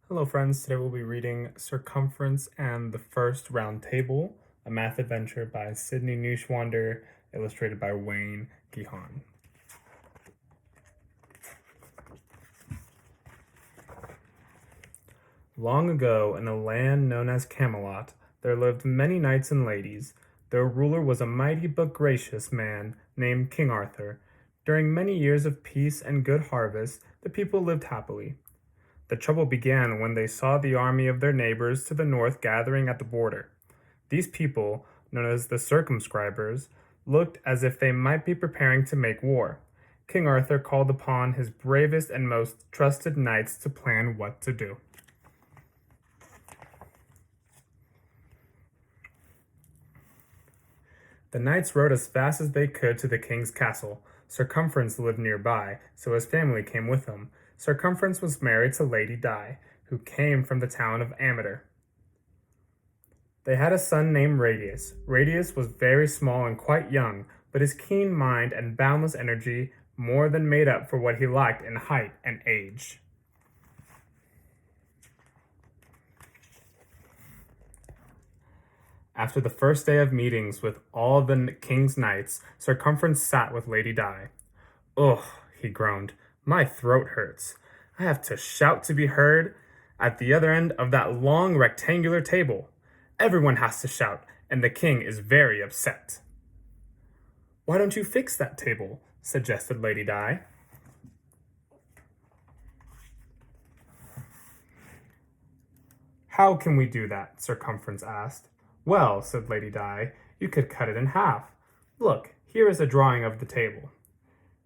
Hello friends, today we'll be reading Circumference and the First Round Table, a math adventure by Sydney Neuschwander, illustrated by Wayne Gihan. Long ago, in a land known as Camelot, there lived many knights and ladies. Their ruler was a mighty but gracious man named King Arthur. During many years of peace and good harvest, the people lived happily. The trouble began when they saw the army of their neighbors to the north gathering at the border. These people, known as the circumscribers, looked as if they might be preparing to make war. King Arthur called upon his bravest and most trusted knights to plan what to do. The knights rode as fast as they could to the king's castle. Circumference lived nearby, so his family came with him. Circumference was married to Lady Di, who came from the town of Ameter. They had a son named Radius. Radius was very small and quite young, but his keen mind and boundless energy more than made up for what he lacked in height and age. After the first day of meetings with all the king's knights, Circumference sat with Lady Di. "Ugh," he groaned, "my throat hurts. I have to shout to be heard at the other end of that long rectangular table. Everyone has to shout, and the king is very upset." "Why don't you fix that table?" suggested Lady Di. "How can we do that?" Circumference asked. "Well," said Lady Di, "you could cut it in half. Look, here is a drawing of the table.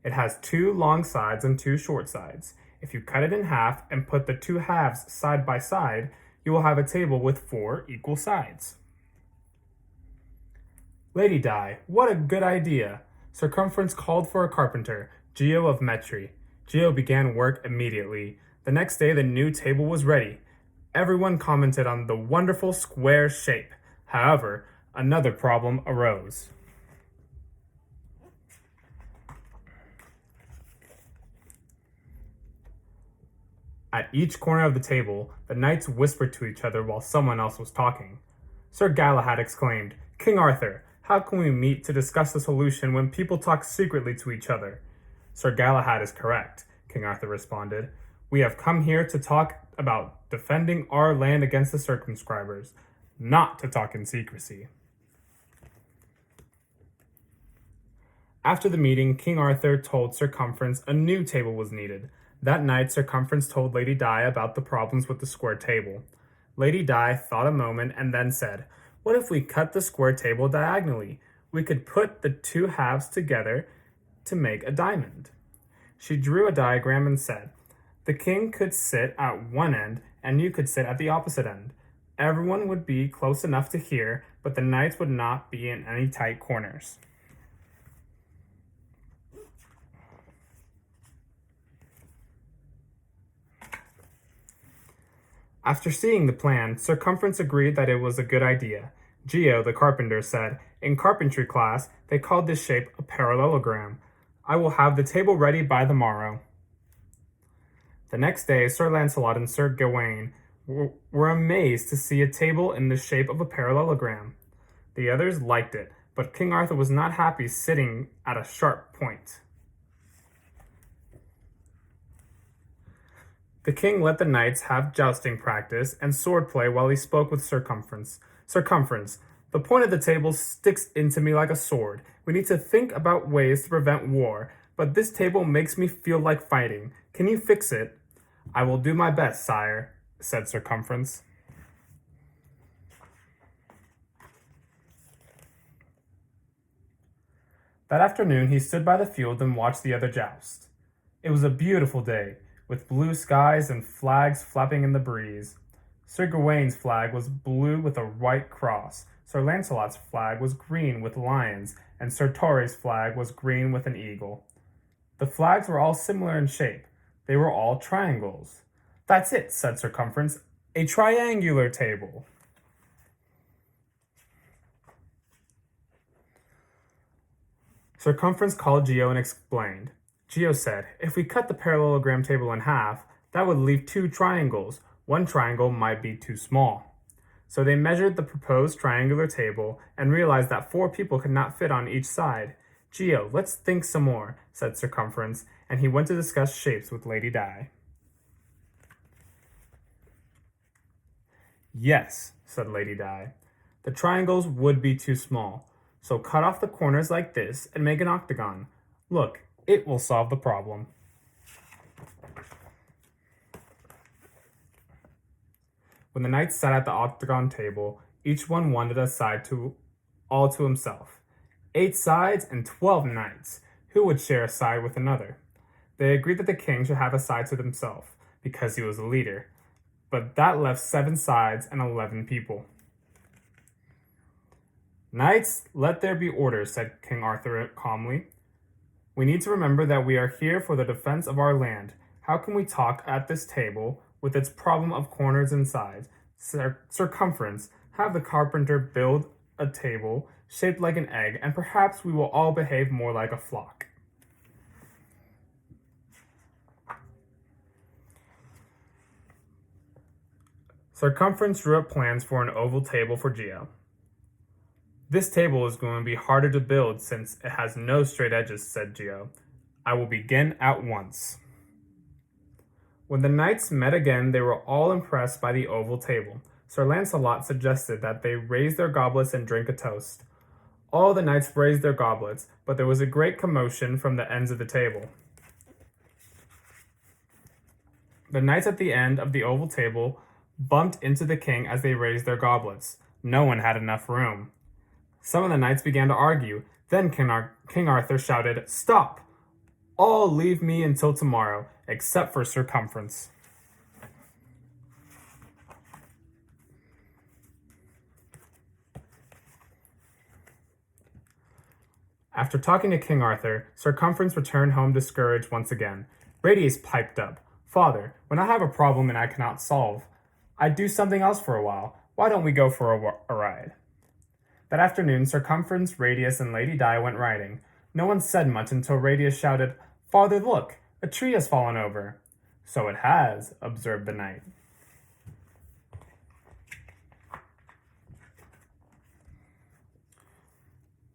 It has 2 long sides and 2 short sides. If you cut it in half and put the 2 halves side by side, you will have a table with 4 equal sides." "Lady Di, what a good idea!" Circumference called for a carpenter, Geo of Metri. Geo began work immediately. The next day the new table was ready. Everyone commented on the wonderful square shape. However, another problem arose. At each corner of the table, the knights whispered to each other while someone else was talking. Sir Galahad exclaimed, "King Arthur, how can we meet to discuss the solution when people talk secretly to each other?" "Sir Galahad is correct," King Arthur responded. "We have come here to talk about defending our land against the circumscribers, not to talk in secrecy." After the meeting, King Arthur told Circumference a new table was needed. That night, Circumference told Lady Di about the problems with the square table. Lady Di thought a moment and then said, "What if we cut the square table diagonally? We could put the 2 halves together to make a diamond." She drew a diagram and said, "The king could sit at one end and you could sit at the opposite end. Everyone would be close enough to hear, but the knights would not be in any tight corners." After seeing the plan, Circumference agreed that it was a good idea. Geo, the carpenter, said, "In carpentry class, they called this shape a parallelogram. I will have the table ready by the morrow." The next day, Sir Lancelot and Sir Gawain were amazed to see a table in the shape of a parallelogram. The others liked it, but King Arthur was not happy sitting at a sharp point. The king let the knights have jousting practice and swordplay while he spoke with Circumference. "Circumference, the point of the table sticks into me like a sword. We need to think about ways to prevent war, but this table makes me feel like fighting. Can you fix it?" "I will do my best, sire," said Circumference. That afternoon he stood by the field and watched the other joust. It was a beautiful day, with blue skies and flags flapping in the breeze. Sir Gawain's flag was blue with a white cross, Sir Lancelot's flag was green with lions, and Sir Torre's flag was green with an eagle. The flags were all similar in shape. They were all triangles. "That's it," said Circumference, "a triangular table." Circumference called Geo and explained. Geo said, "If we cut the parallelogram table in half, that would leave 2 triangles. One triangle might be too small. So they measured the proposed triangular table and realized that 4 people could not fit on each side. "Geo, let's think some more," said Circumference, and he went to discuss shapes with Lady Di. "Yes," said Lady Di. "The triangles would be too small, so cut off the corners like this and make an octagon. Look, it will solve the problem." When the knights sat at the octagon table, each one wanted a side all to himself. 8 sides and 12 knights. Who would share a side with another? They agreed that the king should have a side to himself, because he was the leader. But that left 7 sides and 11 people. "Knights, let there be order," said King Arthur calmly. "We need to remember that we are here for the defense of our land. How can we talk at this table with its problem of corners and sides? Circumference, have the carpenter build a table shaped like an egg, and perhaps we will all behave more like a flock." Circumference drew up plans for an oval table for Geo. "This table is going to be harder to build since it has no straight edges," said Geo. "I will begin at once." When the knights met again, they were all impressed by the oval table. Sir Lancelot suggested that they raise their goblets and drink a toast. All the knights raised their goblets, but there was a great commotion from the ends of the table. The knights at the end of the oval table bumped into the king as they raised their goblets. No one had enough room. Some of the knights began to argue. Then King Arthur shouted, "Stop! All leave me until tomorrow, except for Circumference." After talking to King Arthur, Circumference returned home discouraged once again. Radius piped up, "Father, when I have a problem and I cannot solve, I do something else for a while. Why don't we go for a ride?" That afternoon, Circumference, Radius, and Lady Di went riding. No one said much until Radius shouted, "Father, look! A tree has fallen over." "So it has," observed the knight.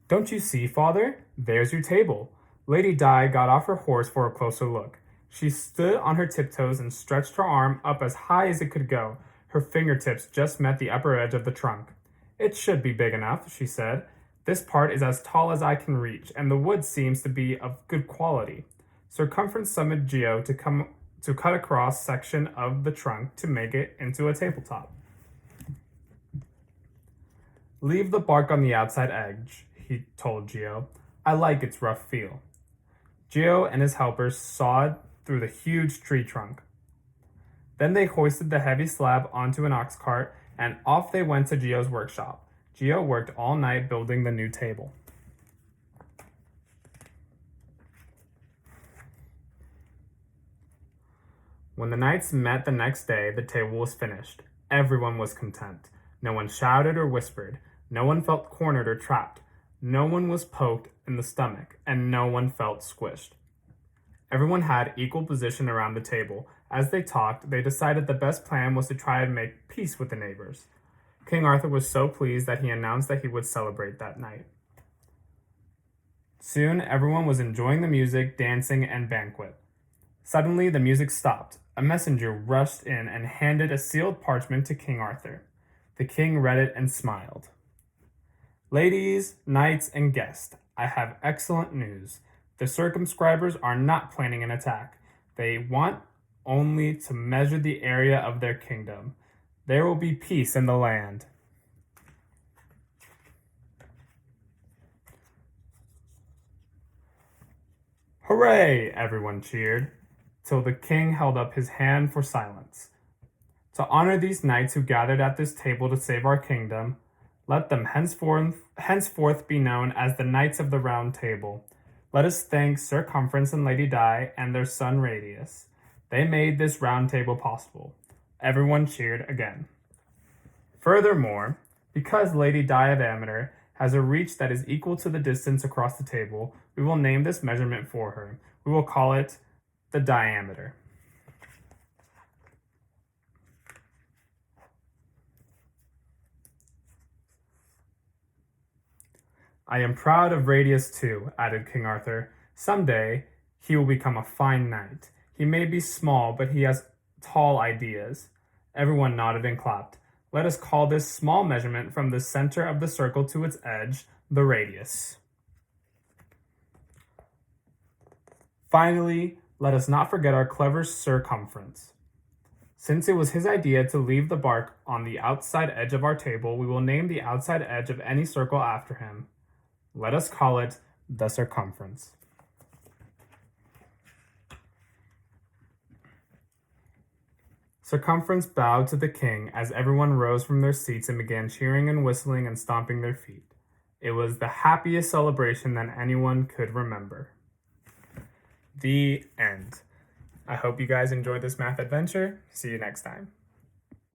"Don't you see, Father? There's your table." Lady Di got off her horse for a closer look. She stood on her tiptoes and stretched her arm up as high as it could go. Her fingertips just met the upper edge of the trunk. "It should be big enough," she said. "This part is as tall as I can reach, and the wood seems to be of good quality." Circumference summoned Geo to cut a cross section of the trunk to make it into a tabletop. "Leave the bark on the outside edge," he told Geo. "I like its rough feel." Geo and his helpers sawed through the huge tree trunk. Then they hoisted the heavy slab onto an ox cart, and off they went to Geo's workshop. Geo worked all night building the new table. When the knights met the next day, the table was finished. Everyone was content. No one shouted or whispered. No one felt cornered or trapped. No one was poked in the stomach, and no one felt squished. Everyone had equal position around the table. As they talked, they decided the best plan was to try and make peace with the neighbors. King Arthur was so pleased that he announced that he would celebrate that night. Soon, everyone was enjoying the music, dancing, and banquet. Suddenly, the music stopped. A messenger rushed in and handed a sealed parchment to King Arthur. The king read it and smiled. "Ladies, knights, and guests, I have excellent news. The circumscribers are not planning an attack. They want only to measure the area of their kingdom. There will be peace in the land." "Hooray!" everyone cheered, till the king held up his hand for silence. "To honor these knights who gathered at this table to save our kingdom, let them henceforth be known as the Knights of the Round Table. Let us thank Circumference and Lady Di and their son Radius. They made this round table possible." Everyone cheered again. Furthermore, because Lady Diameter has a reach that is equal to the distance across the table, we will name this measurement for her. We will call it the diameter. I am proud of Radius too, added King Arthur. Someday he will become a fine knight. He may be small, but he has tall ideas. Everyone nodded and clapped. Let us call this small measurement from the center of the circle to its edge the radius. Finally, let us not forget our clever circumference. Since it was his idea to leave the bark on the outside edge of our table, we will name the outside edge of any circle after him. Let us call it the circumference. Circumference bowed to the king as everyone rose from their seats and began cheering and whistling and stomping their feet. It was the happiest celebration that anyone could remember. The end. I hope you guys enjoyed this math adventure. See you next time.